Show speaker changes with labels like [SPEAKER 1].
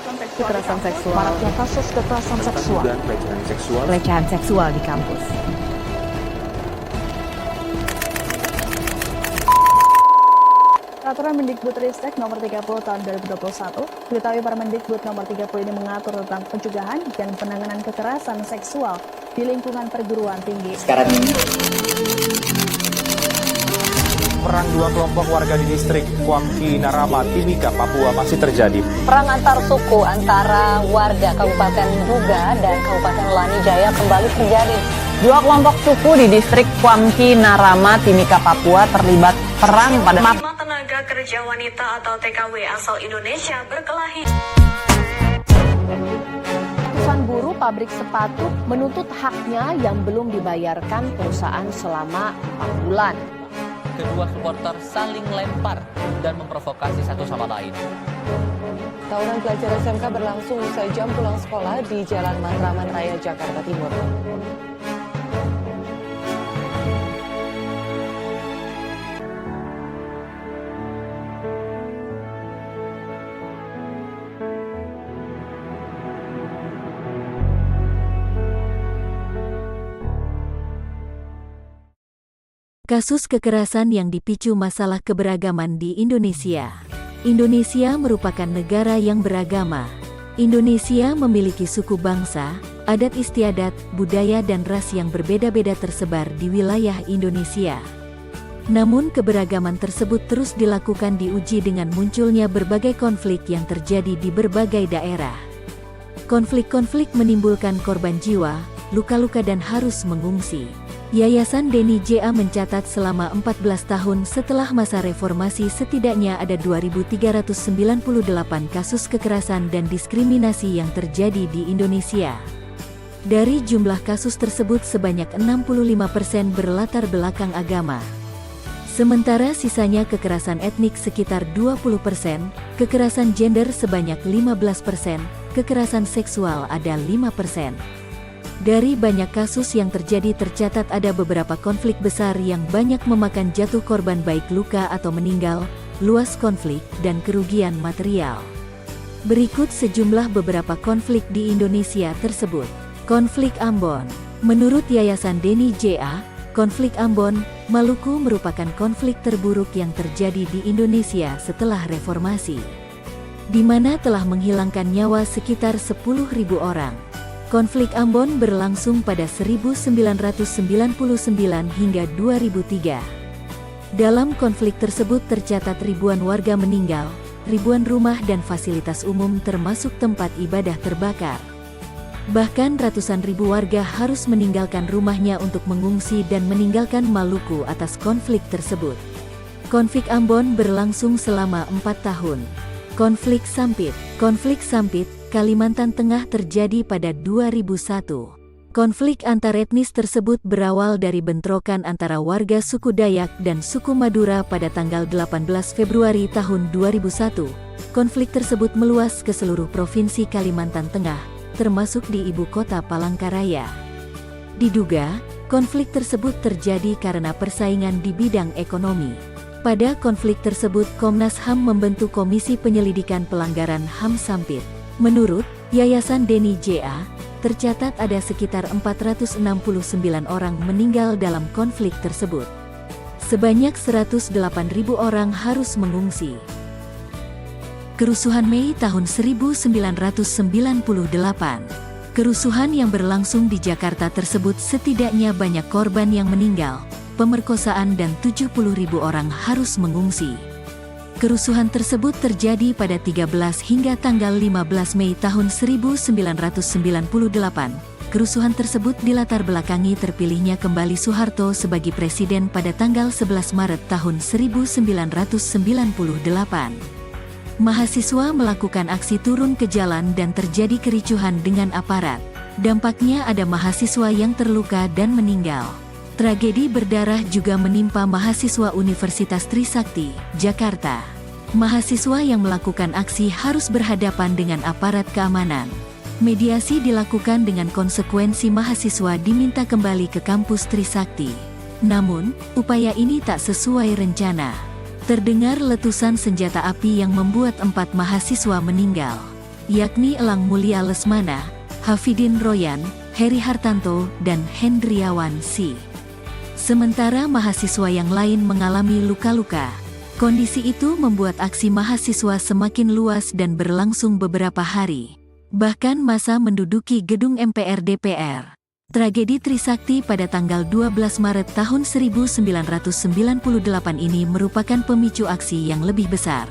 [SPEAKER 1] Kekerasan seksual.
[SPEAKER 2] Maraknya kasus kekerasan seksual.
[SPEAKER 3] Dugaan pelecehan
[SPEAKER 1] Pelecehan seksual di kampus.
[SPEAKER 2] Peraturan Mendikbudristek Nomor 30 Tahun 2021, diketahui Permendikbud Nomor 30 ini mengatur tentang pencegahan dan penanganan kekerasan seksual di lingkungan perguruan tinggi.
[SPEAKER 4] Sekarang ini
[SPEAKER 3] Perang dua kelompok warga di distrik Kuamki Narama, Timika, Papua masih terjadi.
[SPEAKER 5] Perang antar suku antara warga Kabupaten Duga dan Kabupaten Lani Jaya kembali terjadi. Dua kelompok suku di distrik Kuamki Narama, Timika, Papua terlibat perang pada
[SPEAKER 6] 5 tenaga kerja wanita atau TKW asal Indonesia berkelahi.
[SPEAKER 1] Ratusan buruh pabrik sepatu menuntut haknya yang belum dibayarkan perusahaan selama 4 bulan.
[SPEAKER 4] kedua supporter saling lempar dan memprovokasi satu sama lain.
[SPEAKER 5] Tawuran pelajar SMK berlangsung usai jam pulang sekolah di Jalan Matraman Raya, Jakarta Timur.
[SPEAKER 7] Kasus kekerasan yang dipicu masalah keberagaman di Indonesia. Indonesia merupakan negara yang beragama. Indonesia memiliki suku bangsa, adat istiadat, budaya dan ras yang berbeda-beda tersebar di wilayah Indonesia. Namun keberagaman tersebut terus dilakukan diuji dengan munculnya berbagai konflik yang terjadi di berbagai daerah. Konflik-konflik menimbulkan korban jiwa, luka-luka dan harus mengungsi. Yayasan Denny JA mencatat selama 14 tahun setelah masa reformasi setidaknya ada 2.398 kasus kekerasan dan diskriminasi yang terjadi di Indonesia. Dari jumlah kasus tersebut sebanyak 65% berlatar belakang agama. Sementara sisanya kekerasan etnik sekitar 20%, kekerasan gender sebanyak 15%, kekerasan seksual ada 5%. Dari banyak kasus yang terjadi tercatat ada beberapa konflik besar yang banyak memakan jatuh korban baik luka atau meninggal, luas konflik, dan kerugian material. Berikut sejumlah beberapa konflik di Indonesia tersebut. Konflik Ambon. Menurut Yayasan Denny JA, konflik Ambon, Maluku merupakan konflik terburuk yang terjadi di Indonesia setelah reformasi, di mana telah menghilangkan nyawa sekitar 10.000 orang. Konflik Ambon berlangsung pada 1999 hingga 2003. Dalam konflik tersebut tercatat ribuan warga meninggal, ribuan rumah dan fasilitas umum termasuk tempat ibadah terbakar. Bahkan ratusan ribu warga harus meninggalkan rumahnya untuk mengungsi dan meninggalkan Maluku atas konflik tersebut. Konflik Ambon berlangsung selama 4 tahun. Konflik Sampit. Konflik Sampit, Kalimantan Tengah terjadi pada 2001. Konflik antar etnis tersebut berawal dari bentrokan antara warga suku Dayak dan suku Madura pada tanggal 18 Februari tahun 2001. Konflik tersebut meluas ke seluruh provinsi Kalimantan Tengah, termasuk di ibu kota Palangkaraya. Diduga, konflik tersebut terjadi karena persaingan di bidang ekonomi. Pada konflik tersebut Komnas HAM membentuk Komisi Penyelidikan Pelanggaran HAM Sampit. Menurut Yayasan Denny JA, tercatat ada sekitar 469 orang meninggal dalam konflik tersebut. Sebanyak 108.000 orang harus mengungsi. Kerusuhan Mei tahun 1998. Kerusuhan yang berlangsung di Jakarta tersebut setidaknya banyak korban yang meninggal, pemerkosaan dan 70.000 orang harus mengungsi. Kerusuhan tersebut terjadi pada 13 hingga tanggal 15 Mei tahun 1998. Kerusuhan tersebut dilatar belakangi terpilihnya kembali Soeharto sebagai presiden pada tanggal 11 Maret tahun 1998. Mahasiswa melakukan aksi turun ke jalan dan terjadi kericuhan dengan aparat. Dampaknya ada mahasiswa yang terluka dan meninggal. Tragedi berdarah juga menimpa mahasiswa Universitas Trisakti, Jakarta. Mahasiswa yang melakukan aksi harus berhadapan dengan aparat keamanan. Mediasi dilakukan dengan konsekuensi mahasiswa diminta kembali ke kampus Trisakti. Namun, upaya ini tak sesuai rencana. Terdengar letusan senjata api yang membuat 4 mahasiswa meninggal. yakni Elang Mulia Lesmana, Hafidin Royan, Heri Hartanto, dan Hendriawan C. Sementara mahasiswa yang lain mengalami luka-luka. Kondisi itu membuat aksi mahasiswa semakin luas dan berlangsung beberapa hari. Bahkan massa menduduki gedung MPR DPR. Tragedi Trisakti pada tanggal 12 Maret tahun 1998 ini merupakan pemicu aksi yang lebih besar.